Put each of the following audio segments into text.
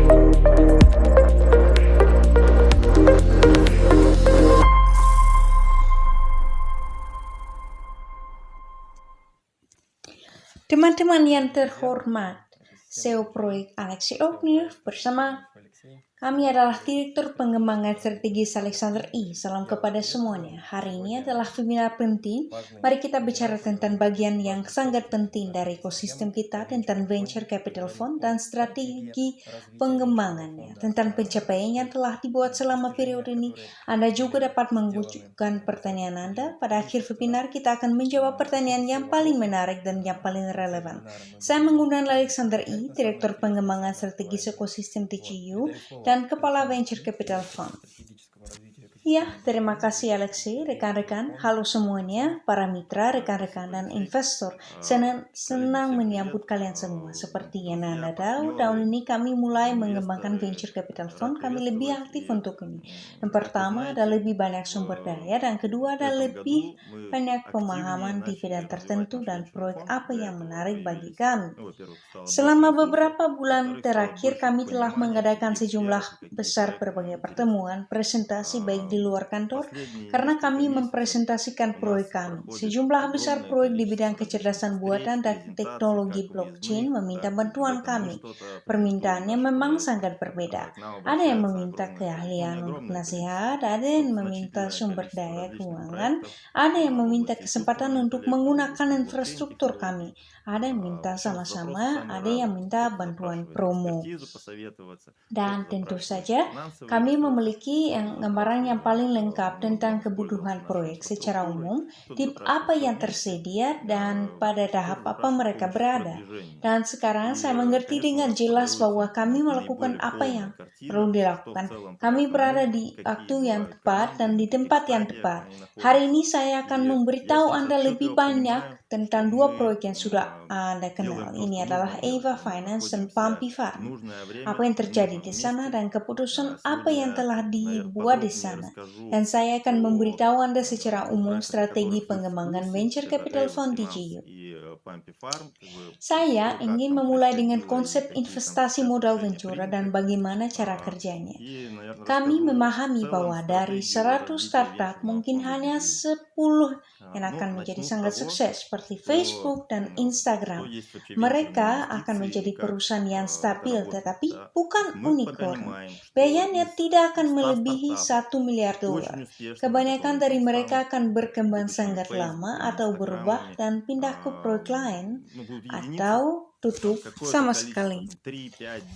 Teman-teman yang terhormat, CEO Proyek Alexei Ognev bersama kami adalah Direktur Pengembangan Strategis Alexander I. Salam kepada semuanya. Hari ini adalah webinar penting. Mari kita bicara tentang bagian yang sangat penting dari ekosistem kita, tentang venture capital fund dan strategi pengembangannya, tentang pencapaian yang telah dibuat selama periode ini. Anda juga dapat mengajukan pertanyaan Anda. Pada akhir webinar kita akan menjawab pertanyaan yang paling menarik dan yang paling relevan. Saya mengundang Alexander I, Direktur Pengembangan Strategis Ekosistem TCU, dan Kepala Venture Capital Fund. Ya, terima kasih Alexei, rekan-rekan, halo semuanya, para mitra, rekan-rekan, dan investor. Senang menyambut kalian semua. Seperti yang Anda tahu, tahun ini kami mulai mengembangkan Venture Capital Fund, kami lebih aktif untuk ini. Yang pertama ada lebih banyak sumber daya, dan kedua ada lebih banyak pemahaman di bidang tertentu dan proyek apa yang menarik bagi kami. Selama beberapa bulan terakhir, kami telah mengadakan sejumlah besar berbagai pertemuan, presentasi baik di luar kantor, karena kami mempresentasikan proyek kami. Sejumlah besar proyek di bidang kecerdasan buatan dan teknologi blockchain meminta bantuan kami. Permintaannya memang sangat berbeda. Ada yang meminta keahlian untuk nasihat, ada yang meminta sumber daya keuangan, ada yang meminta kesempatan untuk menggunakan infrastruktur kami, ada yang minta sama-sama, ada yang minta bantuan promo. Dan tentu saja kami memiliki gambaran yang paling lengkap tentang kebutuhan proyek secara umum, tip apa yang tersedia, dan pada tahap apa mereka berada. Dan sekarang saya mengerti dengan jelas bahwa kami melakukan apa yang perlu dilakukan. Kami berada di waktu yang tepat dan di tempat yang tepat. Hari ini saya akan memberitahu Anda lebih banyak tentang dua proyek yang sudah Anda kenal. Ini adalah Eva Finance dan Pumpy Farm. Apa yang terjadi di sana dan keputusan apa yang telah dibuat di sana. Dan saya akan memberitahu Anda secara umum strategi pengembangan Venture Capital Fund TCU. Saya ingin memulai dengan konsep investasi modal ventura dan bagaimana cara kerjanya. Kami memahami bahwa dari 100 startup mungkin hanya 10 yang akan menjadi sangat sukses seperti Facebook dan Instagram. Mereka akan menjadi perusahaan yang stabil tetapi bukan unicorn. Biayanya tidak akan melebihi $1 miliar. Kebanyakan dari mereka akan berkembang sangat lama atau berubah dan pindah ke proyek lain atau tutup sama sekali.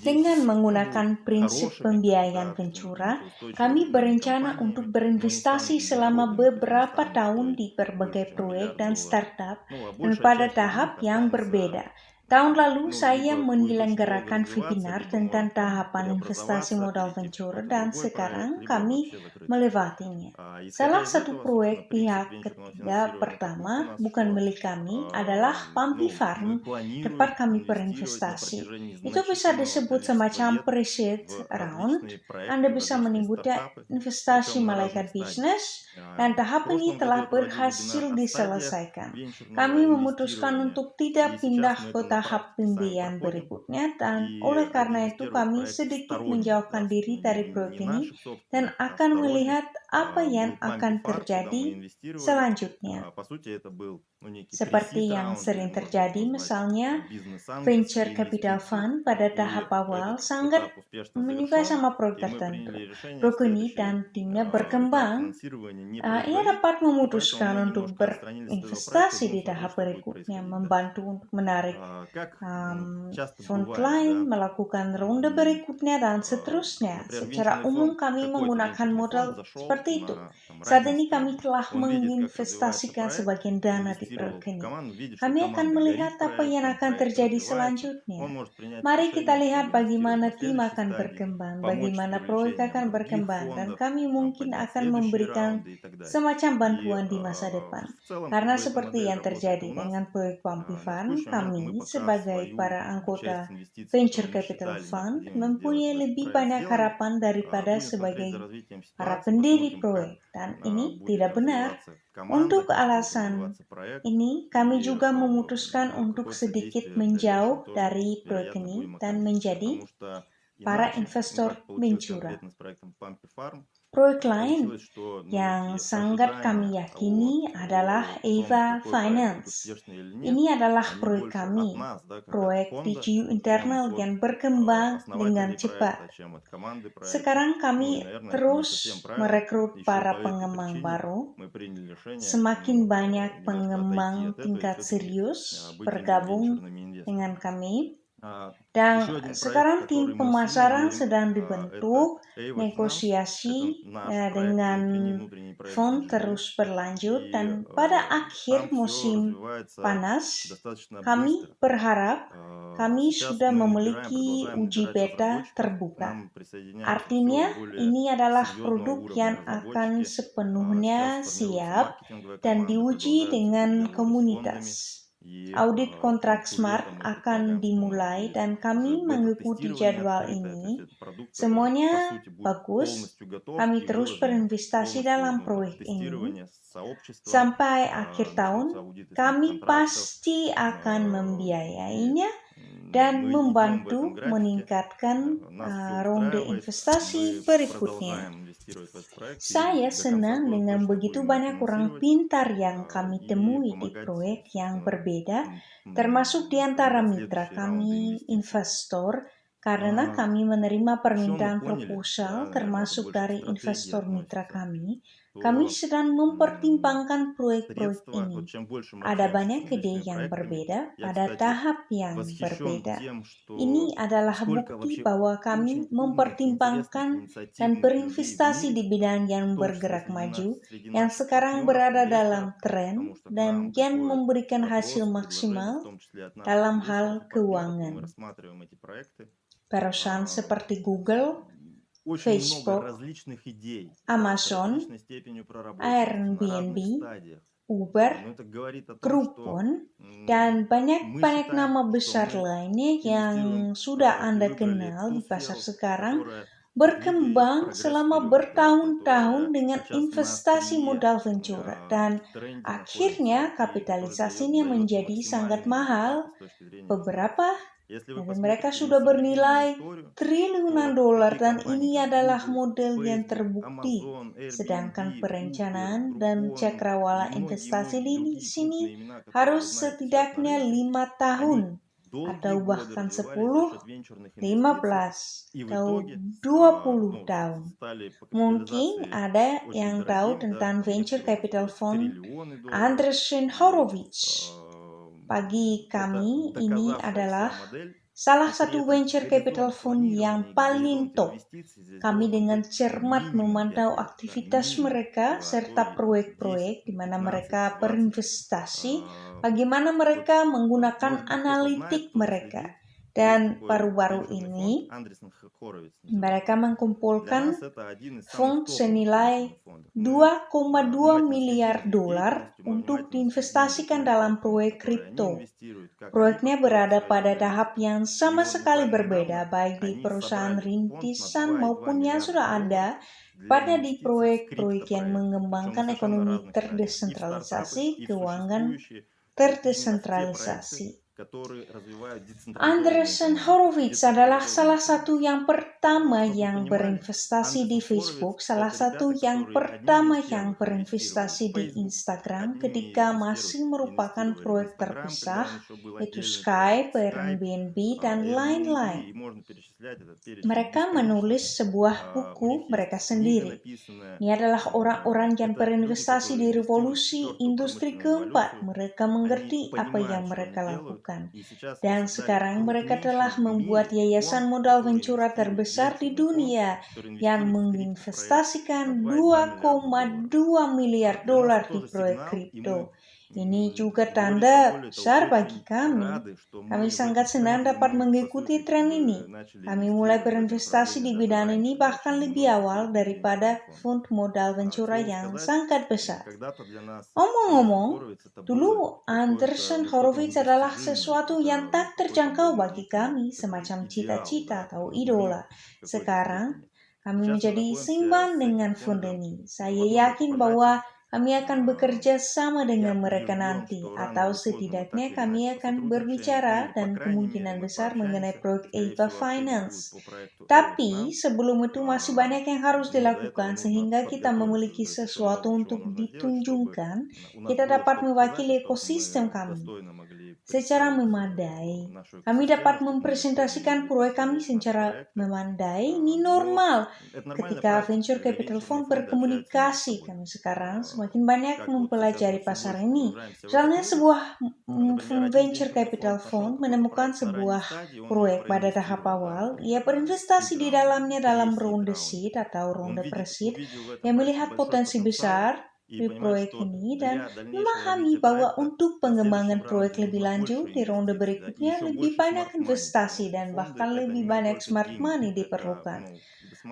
Dengan menggunakan prinsip pembiayaan ventura, kami berencana untuk berinvestasi selama beberapa tahun di berbagai proyek dan startup dan pada tahap yang berbeda. Tahun lalu saya menyelenggarakan webinar tentang tahapan investasi modal venture dan sekarang kami melewatinya. Salah satu proyek pihak ketiga pertama bukan milik kami adalah Pumpy Farm, tempat kami berinvestasi. Itu bisa disebut semacam pre-seed round. Anda bisa menyebutnya investasi malaikat bisnis dan tahap ini telah berhasil diselesaikan. Kami memutuskan untuk tidak pindah ke tahap pembiayaan berikutnya dan oleh karena itu kami sedikit menjauhkan diri dari proyek ini dan akan melihat apa yang akan terjadi selanjutnya. Seperti yang sering terjadi misalnya Venture Capital Fund pada tahap awal sangat menyukai sama proyek tertentu. Proyek ini dan timnya berkembang, ia dapat memutuskan untuk berinvestasi di tahap berikutnya, membantu untuk menarik fund lain, melakukan ronde berikutnya, dan seterusnya. Secara umum kami menggunakan modal seperti itu. Saat ini kami telah menginvestasikan sebagian dana di proyek ini. Kami akan melihat apa yang akan terjadi selanjutnya. Mari kita lihat bagaimana tim akan berkembang, bagaimana proyek akan berkembang, dan kami mungkin akan memberikan semacam bantuan di masa depan. Karena seperti yang terjadi dengan proyek Pumpy Farm, kami sebagai para anggota Venture Capital Fund mempunyai lebih banyak harapan daripada sebagai para pendiri proyek, dan ini tidak benar. Untuk alasan ini, kami juga memutuskan untuk sedikit menjauh dari proyek ini dan menjadi para investor ventura. Proyek lain yang sangat kami yakini adalah Eva Finance. Ini adalah proyek kami, proyek TGU internal yang berkembang dengan cepat. Sekarang kami terus merekrut para pengembang baru. Semakin banyak pengembang tingkat serius bergabung dengan kami. Dan sekarang tim pemasaran sedang dibentuk, negosiasi dengan fund terus berlanjut, dan pada akhir musim panas, kami berharap kami sudah memiliki uji beta terbuka. Artinya, ini adalah produk yang akan sepenuhnya siap dan diuji dengan komunitas. Audit kontrak SMART akan dimulai dan kami mengikuti jadwal ini. Semuanya bagus. Kami terus berinvestasi dalam proyek ini. Sampai akhir tahun, kami pasti akan membiayainya dan membantu meningkatkan ronde investasi berikutnya. Saya senang dengan begitu banyak orang pintar yang kami temui di proyek yang berbeda, termasuk di antara mitra kami, investor, karena kami menerima permintaan proposal termasuk dari investor mitra kami. Kami sedang mempertimbangkan proyek-proyek ini. Ada banyak ide yang berbeda pada tahap yang berbeda. Ini adalah bukti bahwa kami mempertimbangkan dan berinvestasi di bidang yang bergerak maju, yang sekarang berada dalam tren, dan yang memberikan hasil maksimal dalam hal keuangan. Perusahaan seperti Google, Facebook, Amazon, Airbnb, Uber, Groupon, dan banyak nama besar lainnya yang sudah Anda kenal di pasar sekarang berkembang selama bertahun-tahun dengan investasi modal ventura, dan akhirnya kapitalisasinya menjadi sangat mahal. Beberapa dari mereka sudah bernilai triliunan dolar, dan ini adalah model yang terbukti. Sedangkan perencanaan dan cakrawala investasi di sini harus setidaknya 5 tahun atau bahkan 10, 15, atau 20 tahun. Mungkin ada yang tahu tentang venture capital fund Andreessen Horowitz. Bagi kami, ini adalah salah satu venture capital fund yang paling top. Kami dengan cermat memantau aktivitas mereka serta proyek-proyek di mana mereka berinvestasi, bagaimana mereka menggunakan analitik mereka. Dan baru-baru ini, mereka mengumpulkan fund senilai 2,2 miliar dolar untuk diinvestasikan dalam proyek kripto. Proyeknya berada pada tahap yang sama sekali berbeda, baik di perusahaan rintisan maupun yang sudah ada, pada di proyek-proyek yang mengembangkan ekonomi terdesentralisasi, keuangan terdesentralisasi. Andreessen Horowitz adalah salah satu yang pertama yang berinvestasi di Facebook, salah satu yang pertama yang berinvestasi di Instagram ketika masih merupakan proyek terbesar, yaitu Skype, Airbnb, dan lain-lain. Mereka menulis sebuah buku mereka sendiri. Ini adalah orang-orang yang berinvestasi di revolusi industri keempat. Mereka mengerti apa yang mereka lakukan. Dan sekarang mereka telah membuat yayasan modal ventura terbesar di dunia yang menginvestasikan 2,2 miliar dolar di proyek kripto. Ini juga tanda besar bagi kami. Kami sangat senang dapat mengikuti tren ini. Kami mulai berinvestasi di bidang ini bahkan lebih awal daripada fund modal ventura yang sangat besar. Omong-omong, dulu Andreessen Horowitz adalah sesuatu yang tak terjangkau bagi kami, semacam cita-cita atau idola. Sekarang, kami menjadi seimbang dengan fund ini. Saya yakin bahwa Kami akan bekerja sama dengan mereka nanti, atau setidaknya kami akan berbicara dan kemungkinan besar mengenai proyek Eva Finance. Tapi sebelum itu masih banyak yang harus dilakukan sehingga kita memiliki sesuatu untuk ditunjukkan, kita dapat mewakili ekosistem kami secara memadai. Kami dapat mempresentasikan proyek kami secara memadai. Ini normal. Ketika venture capital fund berkomunikasi, kami sekarang semakin banyak mempelajari pasar ini. Misalnya sebuah venture capital fund menemukan sebuah proyek pada tahap awal, ia berinvestasi di dalamnya dalam ronde seed atau ronde pre-seed yang melihat potensi besar di proyek ini dan memahami bahwa untuk pengembangan proyek lebih lanjut di ronde berikutnya lebih banyak investasi dan bahkan lebih banyak smart money diperlukan.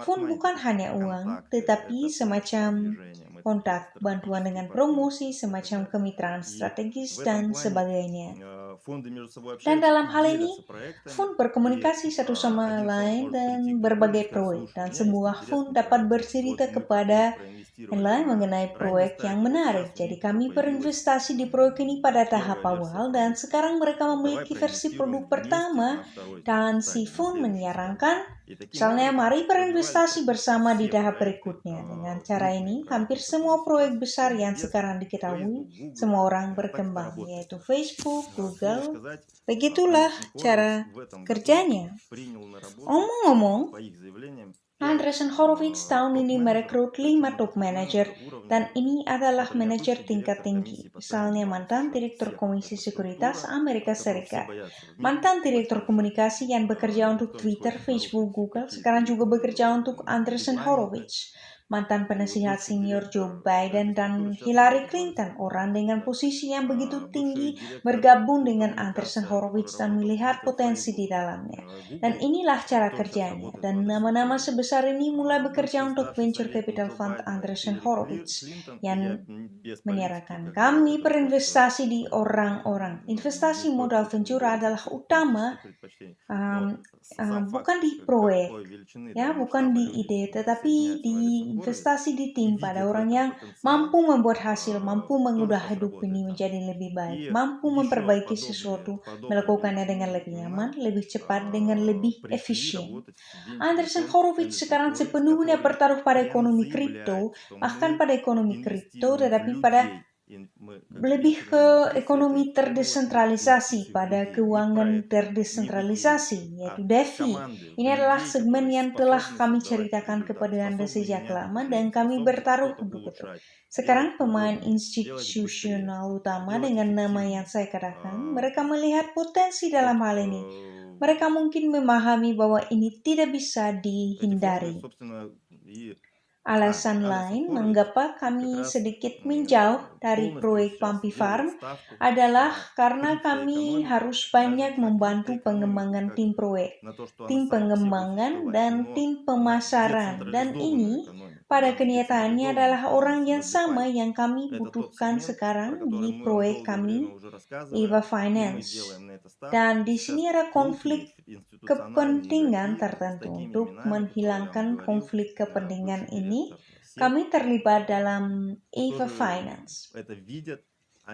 Fund bukan hanya uang, tetapi semacam kontak, bantuan dengan promosi, semacam kemitraan strategis, dan sebagainya. Dan dalam hal ini, fund berkomunikasi satu sama lain dan berbagai proyek, dan sebuah fund dapat bercerita kepada yang lain mengenai proyek yang menarik. Jadi kami berinvestasi di proyek ini pada tahap awal dan sekarang mereka memiliki versi produk pertama dan si fund menyarankan, misalnya mari berinvestasi bersama di tahap berikutnya. Dengan cara ini, hampir semua proyek besar yang sekarang diketahui, semua orang berkembang, yaitu Facebook, Google. Begitulah cara kerjanya. Omong-omong, Andreessen Horowitz tahun ini merekrut 5 top manager dan ini adalah manajer tingkat tinggi. Misalnya mantan Direktur Komisi Sekuritas Amerika Serikat, mantan Direktur Komunikasi yang bekerja untuk Twitter, Facebook, Google, sekarang juga bekerja untuk Andreessen Horowitz. Mantan penasihat senior Joe Biden dan Hillary Clinton, orang dengan posisi yang begitu tinggi bergabung dengan Andreessen Horowitz dan melihat potensi di dalamnya. Dan inilah cara kerjanya. Dan nama-nama sebesar ini mulai bekerja untuk Venture Capital Fund Andreessen Horowitz yang menyerahkan kami berinvestasi di orang-orang. Investasi modal venture adalah utama, bukan di proyek, ya, bukan di ide, tetapi di investasi di tim pada orang yang mampu membuat hasil, mampu mengubah hidup ini menjadi lebih baik, mampu memperbaiki sesuatu, melakukannya dengan lebih nyaman, lebih cepat, dengan lebih efisien. Andreessen Horowitz sekarang sepenuhnya bertaruh pada ekonomi kripto, bahkan pada ekonomi kripto, tetapi pada lebih ke ekonomi terdesentralisasi, pada keuangan terdesentralisasi, yaitu DeFi. Ini adalah segmen yang telah kami ceritakan kepada Anda sejak lama dan kami bertaruh untuk itu. Sekarang pemain institusional utama dengan nama yang saya katakan, mereka melihat potensi dalam hal ini. Mereka mungkin memahami bahwa ini tidak bisa dihindari. Alasan lain mengapa kami sedikit menjauh dari proyek Pumpy Farm adalah karena kami harus banyak membantu pengembangan tim proyek, tim pengembangan dan tim pemasaran, dan ini pada kenyataannya adalah orang yang sama yang kami butuhkan sekarang di proyek kami Eva Finance. Dan di sini ada konflik kepentingan tertentu. Untuk menghilangkan konflik kepentingan ini, kami terlibat dalam Eva Finance.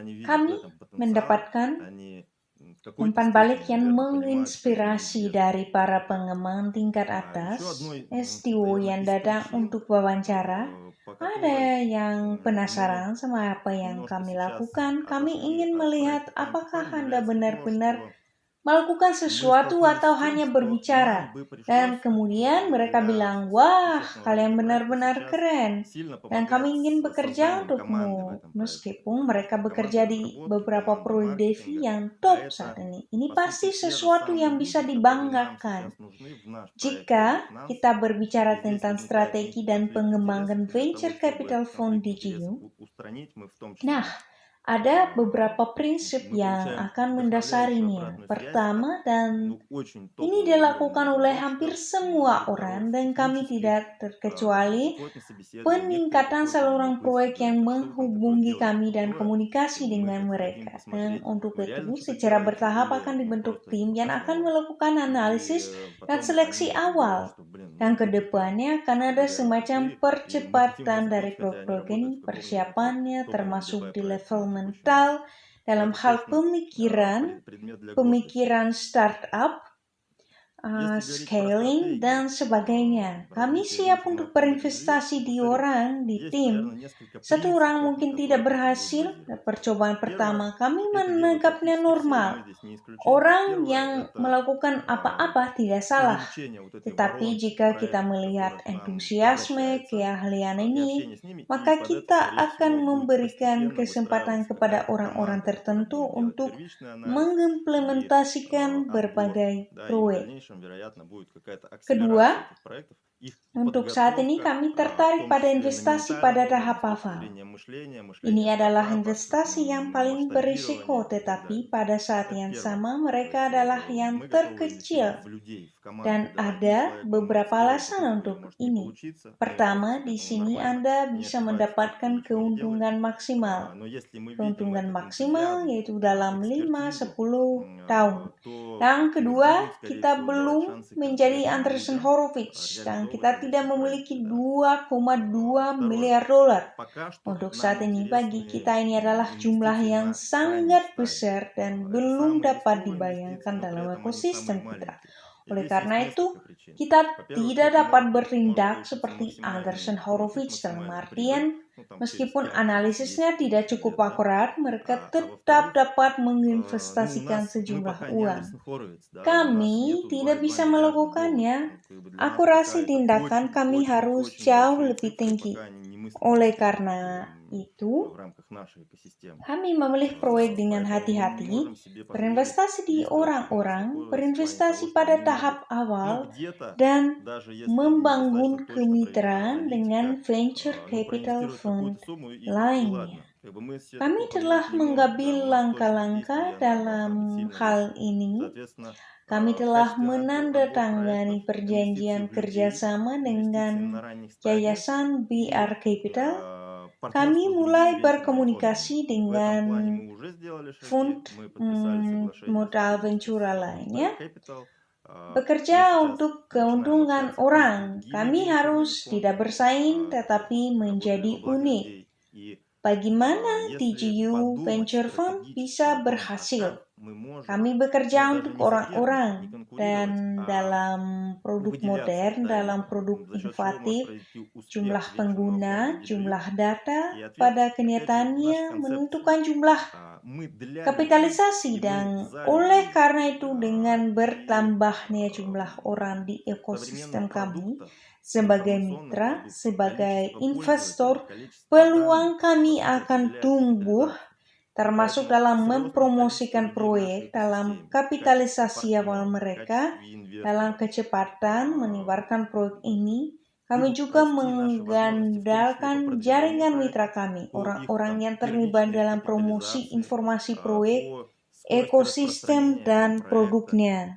Kami mendapatkan umpan balik yang menginspirasi dari para pengembangan tingkat atas, STO yang datang untuk wawancara. Ada yang penasaran sama apa yang kami lakukan. Kami ingin melihat apakah Anda benar-benar melakukan sesuatu atau hanya berbicara. Dan kemudian mereka bilang, wah, kalian benar-benar keren. Dan kami ingin bekerja untukmu. Meskipun mereka bekerja di beberapa proyek DeFi yang top saat ini. Ini pasti sesuatu yang bisa dibanggakan. Jika kita berbicara tentang strategi dan pengembangan venture capital fund di GU, nah, Ada beberapa prinsip yang akan mendasarinya. Pertama, dan ini dilakukan oleh hampir semua orang dan kami tidak terkecuali, peningkatan saluran proyek yang menghubungi kami dan komunikasi dengan mereka. Dan untuk itu, secara bertahap akan dibentuk tim yang akan melakukan analisis dan seleksi awal. Dan kedepannya akan ada semacam percepatan dari proyek ini, persiapannya termasuk di level mental, dalam hal pemikiran startup, scaling, dan sebagainya. Kami siap untuk berinvestasi di orang, di tim. Satu orang mungkin tidak berhasil, percobaan pertama kami menganggapnya normal. Orang yang melakukan apa-apa tidak salah. Tetapi jika kita melihat entusiasme, keahlian ini, maka kita akan memberikan kesempatan kepada orang-orang tertentu untuk mengimplementasikan berbagai proyek. Kedua, untuk saat ini kami tertarik pada investasi pada tahap awal. Ini adalah investasi yang paling berisiko, tetapi pada saat yang sama mereka adalah yang terkecil. Dan ada beberapa alasan untuk ini. Pertama, di sini Anda bisa mendapatkan keuntungan maksimal. Keuntungan maksimal yaitu dalam 5-10 tahun. Yang kedua, kita belum menjadi Andreessen Horowitz dan kita tidak memiliki 2,2 miliar dolar. Untuk saat ini bagi kita ini adalah jumlah yang sangat besar dan belum dapat dibayangkan dalam ekosistem kita. Oleh karena itu, kita tidak dapat bertindak seperti Andreessen Horowitz dalam artian, meskipun analisisnya tidak cukup akurat, mereka tetap dapat menginvestasikan sejumlah uang. Kami tidak bisa melakukannya. Akurasi tindakan kami harus jauh lebih tinggi. Oleh karena itu, kami memilih proyek dengan hati-hati, berinvestasi di orang-orang, berinvestasi pada tahap awal, dan membangun kemitraan dengan venture capital fund lainnya. Kami telah mengambil langkah-langkah dalam hal ini. Kami telah menandatangani perjanjian kerjasama dengan Yayasan BR Capital. Kami mulai berkomunikasi dengan fund modal ventura lainnya. Bekerja untuk keuntungan orang, kami harus tidak bersaing tetapi menjadi unik. Bagaimana TGU Venture Fund bisa berhasil? Kami bekerja untuk orang-orang dan dalam produk modern, dalam produk inovatif, jumlah pengguna, jumlah data, pada kenyataannya menentukan jumlah kapitalisasi dan oleh karena itu dengan bertambahnya jumlah orang di ekosistem kami, sebagai mitra, sebagai investor, peluang kami akan tumbuh, termasuk dalam mempromosikan proyek, dalam kapitalisasi awal mereka, dalam kecepatan menyebarkan proyek ini. Kami juga mengandalkan jaringan mitra kami, orang-orang yang terlibat dalam promosi informasi proyek, ekosistem, dan produknya.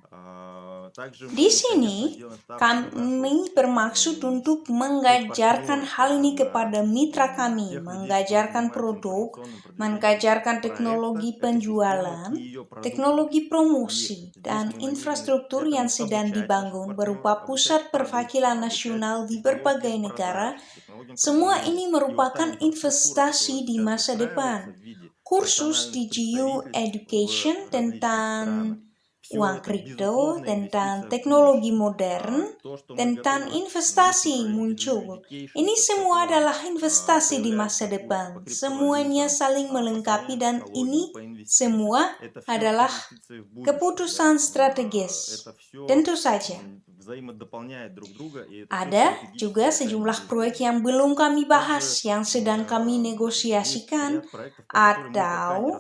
Di sini, kami bermaksud untuk mengajarkan hal ini kepada mitra kami, mengajarkan produk, mengajarkan teknologi penjualan, teknologi promosi, dan infrastruktur yang sedang dibangun berupa pusat perwakilan nasional di berbagai negara. Semua ini merupakan investasi di masa depan. Kursus di Geo Education tentang uang kripto, tentang teknologi modern, tentang investasi muncul. Ini semua adalah investasi di masa depan. Semuanya saling melengkapi dan ini semua adalah keputusan strategis. Tentu saja. Ada juga sejumlah proyek yang belum kami bahas, yang sedang kami negosiasikan, atau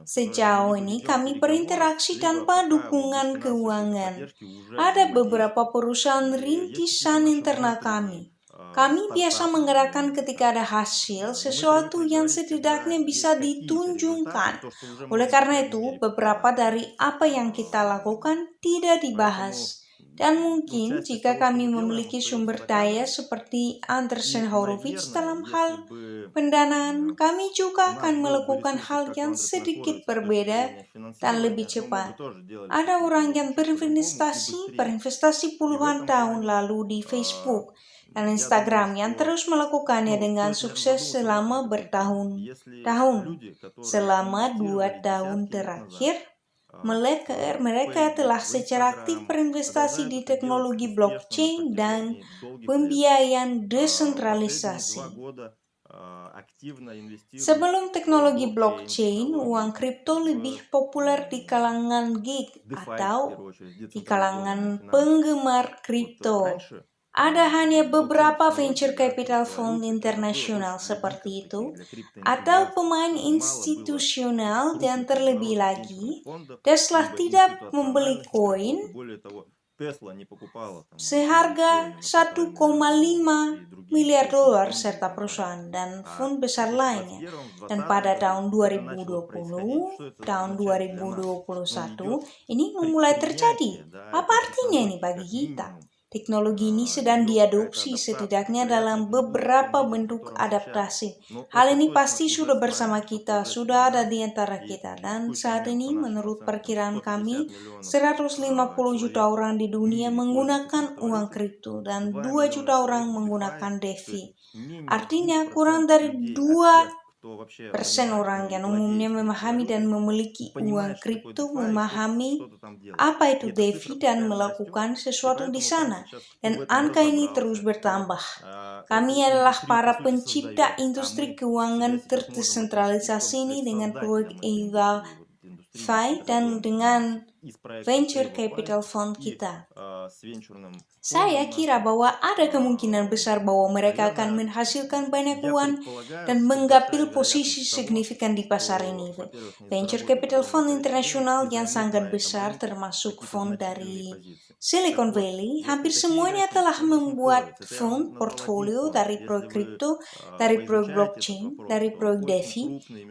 sejauh ini kami berinteraksi tanpa dukungan keuangan. Ada beberapa perusahaan rintisan internal kami. Kami biasa menggerakkan ketika ada hasil, sesuatu yang setidaknya bisa ditunjukkan. Oleh karena itu, beberapa dari apa yang kita lakukan tidak dibahas. Dan mungkin jika kami memiliki sumber daya seperti Andreessen Horowitz dalam hal pendanaan, kami juga akan melakukan hal yang sedikit berbeda dan lebih cepat. Ada orang yang berinvestasi puluhan tahun lalu di Facebook dan Instagram yang terus melakukannya dengan sukses selama bertahun-tahun. Selama 2 tahun terakhir, mereka telah secara aktif berinvestasi di teknologi blockchain dan pembiayaan desentralisasi. Sebelum teknologi blockchain, uang kripto lebih populer di kalangan geek atau di kalangan penggemar kripto. Ada hanya beberapa venture capital fund internasional seperti itu, atau pemain institusional, dan terlebih lagi, Tesla tidak membeli koin seharga 1,5 miliar dolar serta perusahaan dan fund besar lainnya. Dan pada tahun 2020, tahun 2021, ini memulai terjadi. Apa artinya ini bagi kita? Teknologi ini sedang diadopsi setidaknya dalam beberapa bentuk adaptasi. Hal ini pasti sudah bersama kita, sudah ada di antara kita. Dan saat ini menurut perkiraan kami, 150 juta orang di dunia menggunakan uang kripto dan 2 juta orang menggunakan DeFi. Artinya kurang dari 2% orang yang umumnya memahami dan memiliki uang kripto memahami apa itu DeFi dan melakukan sesuatu di sana. Dan angka ini terus bertambah. Kami adalah para pencipta industri keuangan terdesentralisasi ini dengan proyek EVA dan dengan venture capital fund kita. Saya kira bahwa ada kemungkinan besar bahwa mereka akan menghasilkan banyak uang dan mengambil posisi signifikan di pasar ini. Venture capital fund internasional yang sangat besar termasuk fund dari Silicon Valley, hampir semuanya telah membuat fund portfolio dari proyek kripto, dari proyek blockchain, dari proyek DeFi.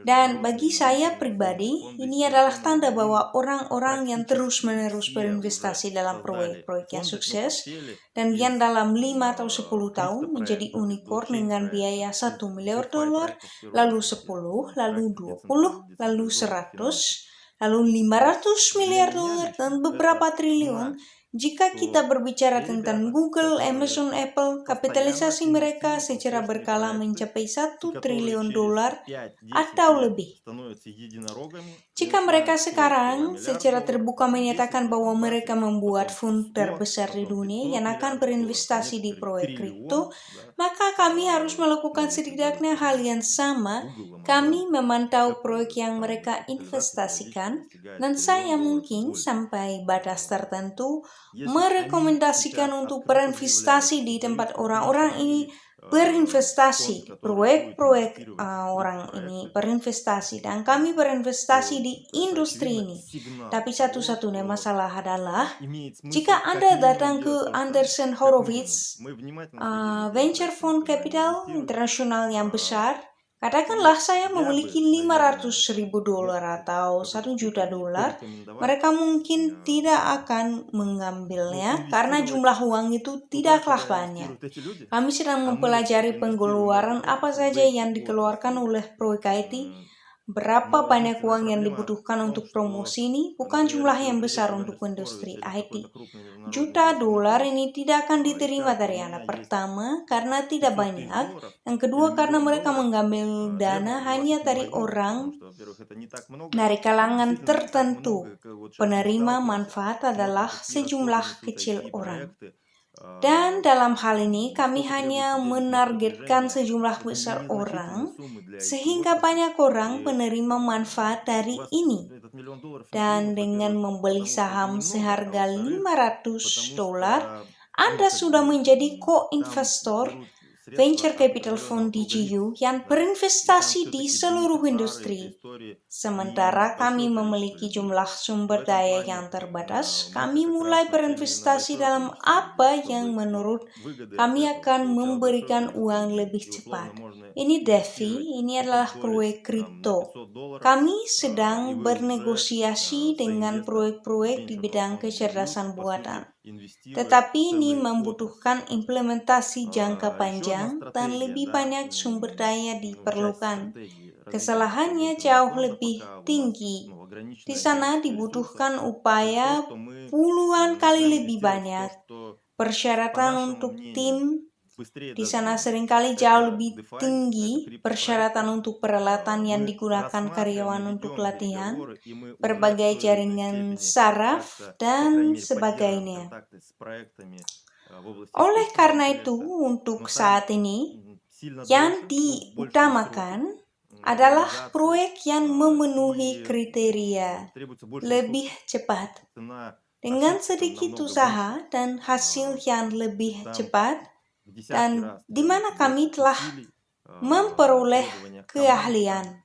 Dan bagi saya pribadi, ini adalah tanda bahwa orang-orang yang terus-menerus berinvestasi dalam proyek-proyek yang sukses dan yang dalam 5 atau 10 tahun menjadi unicorn dengan biaya 1 miliar dolar, lalu 10, lalu 20, lalu 100, lalu 500 miliar dolar, dan beberapa triliun. Jika kita berbicara tentang Google, Amazon, Apple, kapitalisasi mereka secara berkala mencapai 1 triliun dolar atau lebih. Jika mereka sekarang secara terbuka menyatakan bahwa mereka membuat fund terbesar di dunia yang akan berinvestasi di proyek kripto, maka kami harus melakukan setidaknya hal yang sama. Kami memantau proyek yang mereka investasikan, dan saya mungkin sampai batas tertentu merekomendasikan untuk berinvestasi di tempat orang-orang ini berinvestasi, proyek-proyek orang ini berinvestasi, dan kami berinvestasi di industri ini. Tapi satu-satunya masalah adalah jika Anda datang ke Andreessen Horowitz, venture fund capital internasional yang besar, katakanlah saya memiliki 500.000 dolar atau 1 juta dolar, mereka mungkin tidak akan mengambilnya karena jumlah uang itu tidaklah banyak. Kami sedang mempelajari pengeluaran apa saja yang dikeluarkan oleh proyek IT. Berapa banyak uang yang dibutuhkan untuk promosi ini bukan jumlah yang besar untuk industri IT. Juta dolar ini tidak akan diterima dari Anda. Pertama, karena tidak banyak. Yang kedua, karena mereka mengambil dana hanya dari orang dari kalangan tertentu. Penerima manfaat adalah sejumlah kecil orang. Dan dalam hal ini kami hanya menargetkan sejumlah besar orang sehingga banyak orang penerima manfaat dari ini. Dan dengan membeli saham seharga 500 dolar, Anda sudah menjadi co-investor venture capital fund DGU yang berinvestasi di seluruh industri. Sementara kami memiliki jumlah sumber daya yang terbatas, kami mulai berinvestasi dalam apa yang menurut kami akan memberikan uang lebih cepat. Ini DeFi, ini adalah proyek kripto. Kami sedang bernegosiasi dengan proyek-proyek di bidang kecerdasan buatan. Tetapi ini membutuhkan implementasi jangka panjang dan lebih banyak sumber daya diperlukan. Kesalahannya jauh lebih tinggi. Di sana dibutuhkan upaya puluhan kali lebih banyak. Persyaratan untuk tim di sana seringkali jauh lebih tinggi, persyaratan untuk peralatan yang digunakan karyawan untuk latihan, berbagai jaringan saraf, dan sebagainya. Oleh karena itu, untuk saat ini, yang diutamakan adalah proyek yang memenuhi kriteria lebih cepat. Dengan sedikit usaha dan hasil yang lebih cepat, dan di mana kami telah memperoleh keahlian.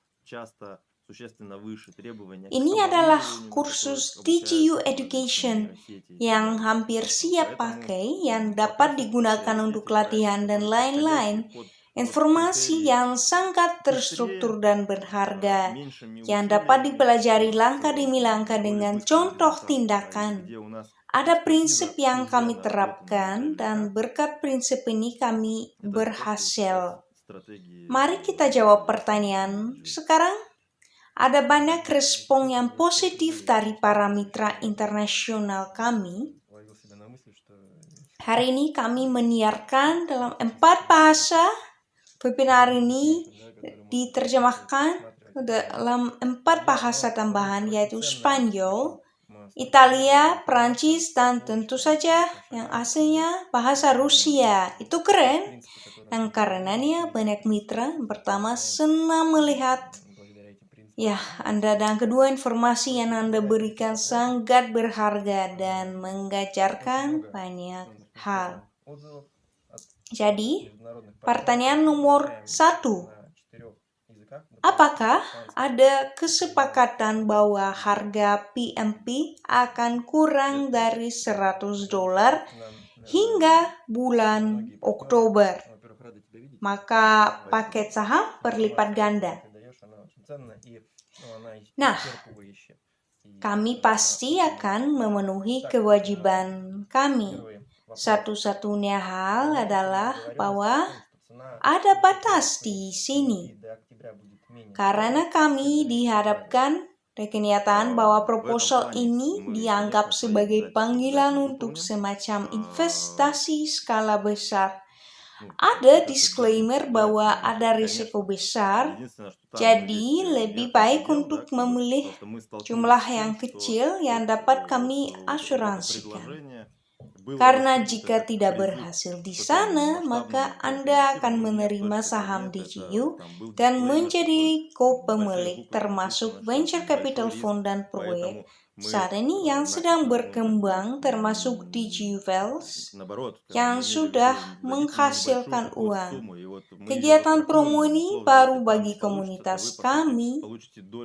Ini adalah kursus DGU Education yang hampir siap pakai, yang dapat digunakan untuk latihan dan lain-lain. Informasi yang sangat terstruktur dan berharga, yang dapat dipelajari langkah demi langkah dengan contoh tindakan. Ada prinsip yang kami terapkan, dan berkat prinsip ini kami berhasil. Mari kita jawab pertanyaan sekarang. Ada banyak respon yang positif dari para mitra internasional kami. Hari ini kami menyiarkan dalam 4 bahasa. Webinar ini diterjemahkan dalam 4 bahasa tambahan, yaitu Spanyol, Italia, Prancis, dan tentu saja yang aslinya bahasa Rusia. Itu keren. Dan karenanya banyak mitra. Yang pertama, senang melihat Anda, dan kedua, informasi yang Anda berikan sangat berharga dan mengajarkan banyak hal. Jadi, pertanyaan nomor 1. Apakah ada kesepakatan bahwa harga PMP akan kurang dari $100 hingga bulan Oktober? Maka paket saham berlipat ganda. Nah, kami pasti akan memenuhi kewajiban kami. Satu-satunya hal adalah bahwa ada batas di sini. Karena kami dihadapkan kenyataan bahwa proposal ini dianggap sebagai panggilan untuk semacam investasi skala besar. Ada disclaimer bahwa ada risiko besar, jadi lebih baik untuk memilih jumlah yang kecil yang dapat kami asuransikan. Karena jika tidak berhasil di sana, maka Anda akan menerima saham DGU dan menjadi co-pemilik, termasuk venture capital fund dan proyek saat ini yang sedang berkembang, termasuk DGU Wealth yang sudah menghasilkan uang. Kegiatan promo ini baru bagi komunitas kami,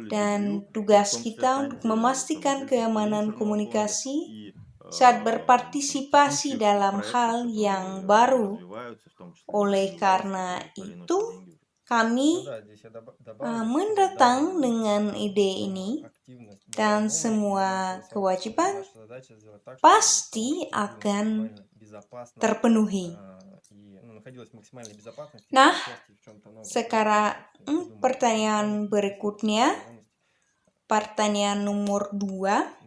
dan tugas kita untuk memastikan keamanan komunikasi saat berpartisipasi dalam hal yang baru. Oleh karena itu, kami mendatang dengan ide ini, dan semua kewajiban pasti akan terpenuhi. Nah, sekarang pertanyaan berikutnya, pertanyaan nomor 2.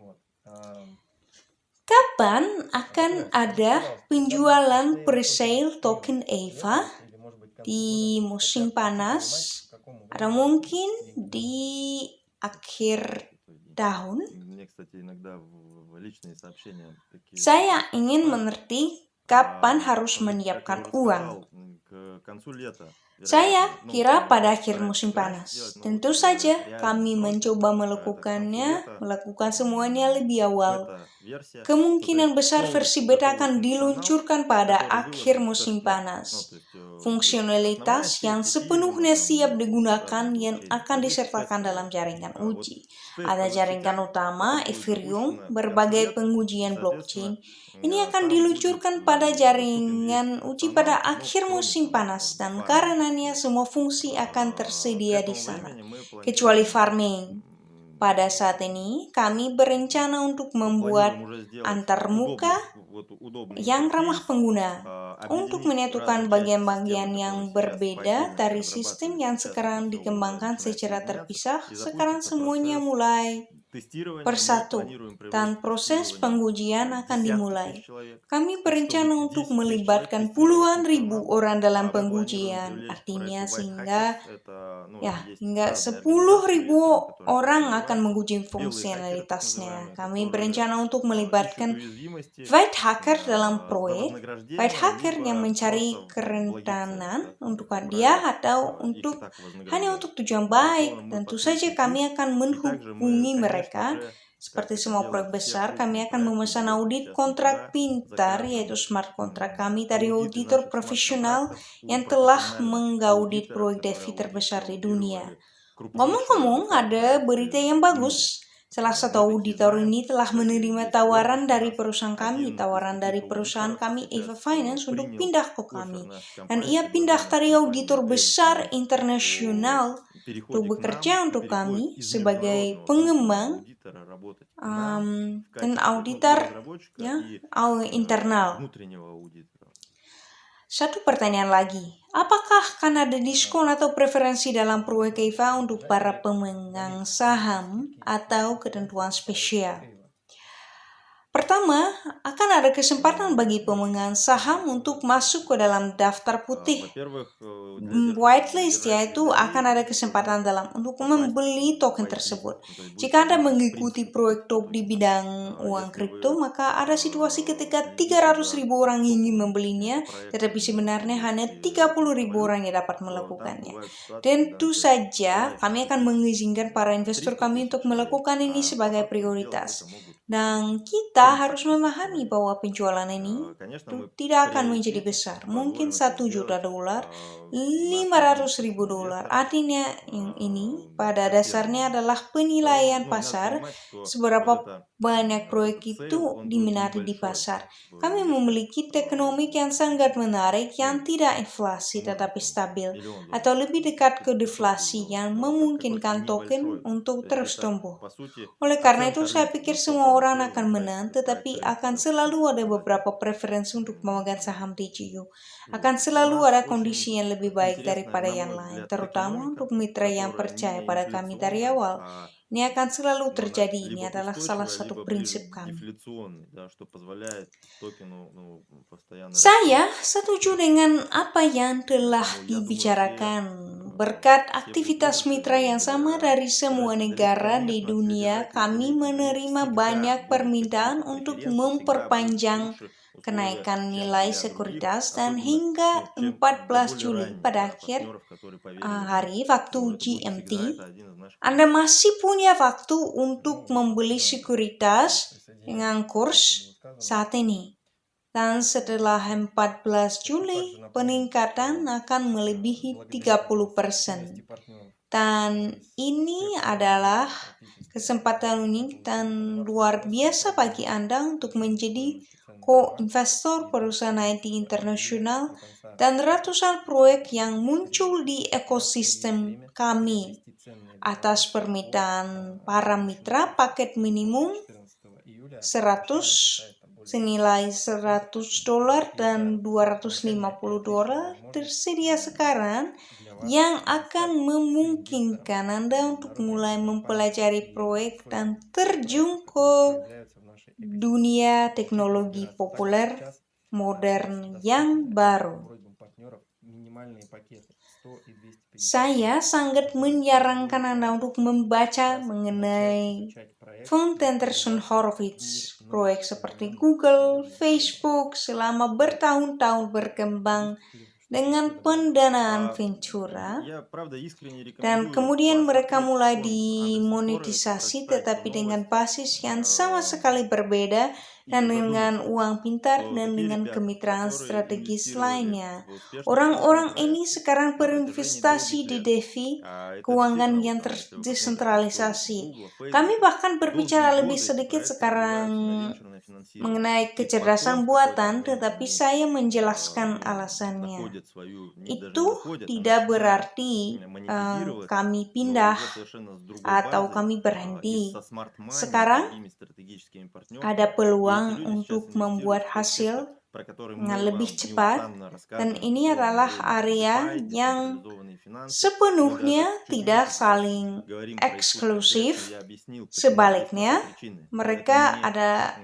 Kapan akan ada penjualan presale token EVA? Di musim panas? Atau mungkin di akhir tahun? Saya ingin mengerti kapan harus menyiapkan uang. Saya kira pada akhir musim panas. Tentu saja kami mencoba melakukan semuanya lebih awal. Kemungkinan besar versi beta akan diluncurkan pada akhir musim panas. fungsionalitas yang sepenuhnya siap digunakan yang akan disertakan dalam jaringan uji. Ada jaringan utama, Ethereum, berbagai pengujian blockchain. Ini akan diluncurkan pada jaringan uji pada akhir musim panas dan karenanya semua fungsi akan tersedia di sana, kecuali farming. Pada saat ini, kami berencana untuk membuat antarmuka yang ramah pengguna untuk menyatukan bagian-bagian yang berbeda dari sistem yang sekarang dikembangkan secara terpisah. Sekarang semuanya mulai bersatu dan proses pengujian akan dimulai. Kami berencana untuk melibatkan puluhan ribu orang dalam pengujian, artinya hingga 10.000 orang akan menguji fungsionalitasnya. Kami berencana untuk melibatkan white hacker dalam proyek, white hacker yang mencari kerentanan untuk hadiah atau hanya untuk tujuan baik. Tentu saja kami akan menghubungi mereka. Seperti semua proyek besar, kami akan memesan audit kontrak pintar, yaitu smart contract kami dari auditor profesional yang telah mengaudit proyek DeFi terbesar di dunia. Ngomong-ngomong, ada berita yang bagus. Salah satu auditor ini telah menerima tawaran dari perusahaan kami, Eva Finance, untuk pindah ke kami. Dan ia pindah dari auditor besar internasional untuk bekerja untuk kami sebagai pengembang dan auditor internal. Satu pertanyaan lagi, apakah akan ada diskon atau preferensi dalam proyek Eva untuk para pemegang saham atau ketentuan spesial? Pertama, akan ada kesempatan bagi pemegang saham untuk masuk ke dalam daftar putih whitelist, yaitu akan ada kesempatan untuk membeli token tersebut. Jika Anda mengikuti proyek top di bidang uang kripto, maka ada situasi ketika 300.000 orang ingin membelinya, tetapi sebenarnya hanya 30.000 orang yang dapat melakukannya. Tentu saja, kami akan mengizinkan para investor kami untuk melakukan ini sebagai prioritas. Dan kita harus memahami bahwa penjualan ini tidak akan menjadi besar. Mungkin $1 juta, $500.000. Artinya yang ini pada dasarnya adalah penilaian pasar, seberapa banyak proyek itu diminati di pasar. Kami memiliki teknologi yang sangat menarik yang tidak inflasi tetapi stabil, atau lebih dekat ke deflasi yang memungkinkan token untuk terus tumbuh. Oleh karena itu, saya pikir semua orang akan menang, tetapi akan selalu ada beberapa preferensi untuk memegang saham DJU. Akan selalu ada kondisi yang lebih baik daripada yang lain, terutama untuk mitra yang percaya pada kami dari awal. Ini akan selalu terjadi, ini adalah salah satu prinsip kami. Saya setuju dengan apa yang telah dibicarakan. Berkat aktivitas mitra yang sama dari semua negara di dunia, kami menerima banyak permintaan untuk memperpanjang kenaikan nilai sekuritas dan hingga 14 Juli pada akhir hari waktu GMT, Anda masih punya waktu untuk membeli sekuritas dengan kurs saat ini. Dan setelah 14 Juli, peningkatan akan melebihi 30%. Dan ini adalah kesempatan unik dan luar biasa bagi Anda untuk menjadi co-investor perusahaan IT internasional dan ratusan proyek yang muncul di ekosistem kami. Atas permintaan para mitra, paket minimum 100 senilai $100 dan $250 tersedia sekarang, yang akan memungkinkan Anda untuk mulai mempelajari proyek dan terjun ke dunia teknologi populer modern yang baru. Saya sangat menyarankan Anda untuk membaca mengenai von Tenterson Horowitz. Proyek seperti Google, Facebook selama bertahun-tahun berkembang dengan pendanaan Ventura, dan kemudian mereka mulai dimonetisasi tetapi dengan basis yang sama sekali berbeda dan dengan uang pintar dan dengan kemitraan strategis lainnya. Orang-orang ini sekarang berinvestasi di DeFi, keuangan yang terdesentralisasi. Kami bahkan berbicara lebih sedikit sekarang mengenai kecerdasan buatan, tetapi saya menjelaskan alasannya. Itu tidak berarti kami pindah atau kami berhenti. Sekarang ada peluang untuk membuat hasil dengan lebih cepat, dan ini adalah area yang sepenuhnya tidak saling eksklusif. Sebaliknya,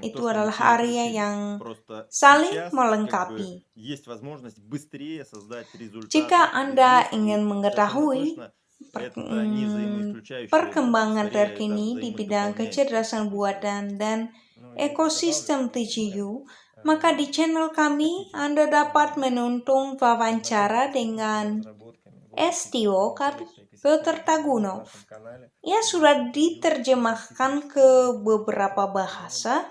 itu adalah area yang saling melengkapi. Jika Anda ingin mengetahui perkembangan terkini di bidang kecerdasan buatan dan ekosistem TGU, maka di channel kami Anda dapat menonton wawancara dengan STO Peter Tagunov. Ia sudah diterjemahkan ke beberapa bahasa.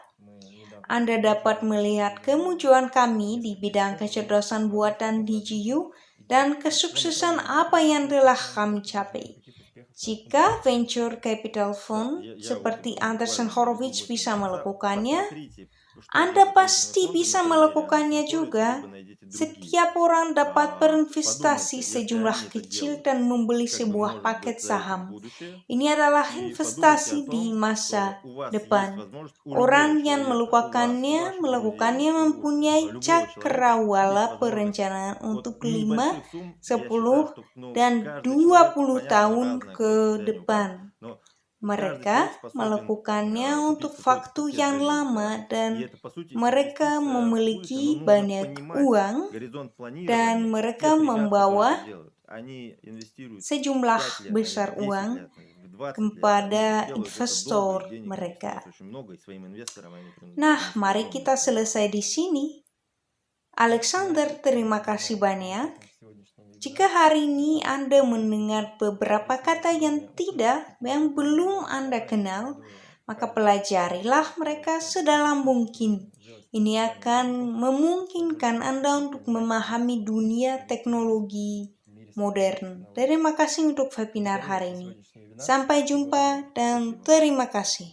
Anda dapat melihat kemajuan kami di bidang kecerdasan buatan DGU dan kesuksesan apa yang telah kami capai. Jika venture capital fund seperti Andreessen Horowitz bisa melakukannya, Anda pasti bisa melakukannya juga. Setiap orang dapat berinvestasi sejumlah kecil dan membeli sebuah paket saham. Ini adalah investasi di masa depan. Orang yang melakukannya mempunyai cakrawala perencanaan untuk 5, 10, dan 20 tahun ke depan. Mereka melakukannya untuk waktu yang lama dan mereka memiliki banyak uang dan mereka membawa sejumlah besar uang kepada investor mereka. Nah, mari kita selesai di sini. Alexander, terima kasih banyak. Jika hari ini Anda mendengar beberapa kata yang belum Anda kenal, maka pelajarilah mereka sedalam mungkin. Ini akan memungkinkan Anda untuk memahami dunia teknologi modern. Terima kasih untuk webinar hari ini. Sampai jumpa dan terima kasih.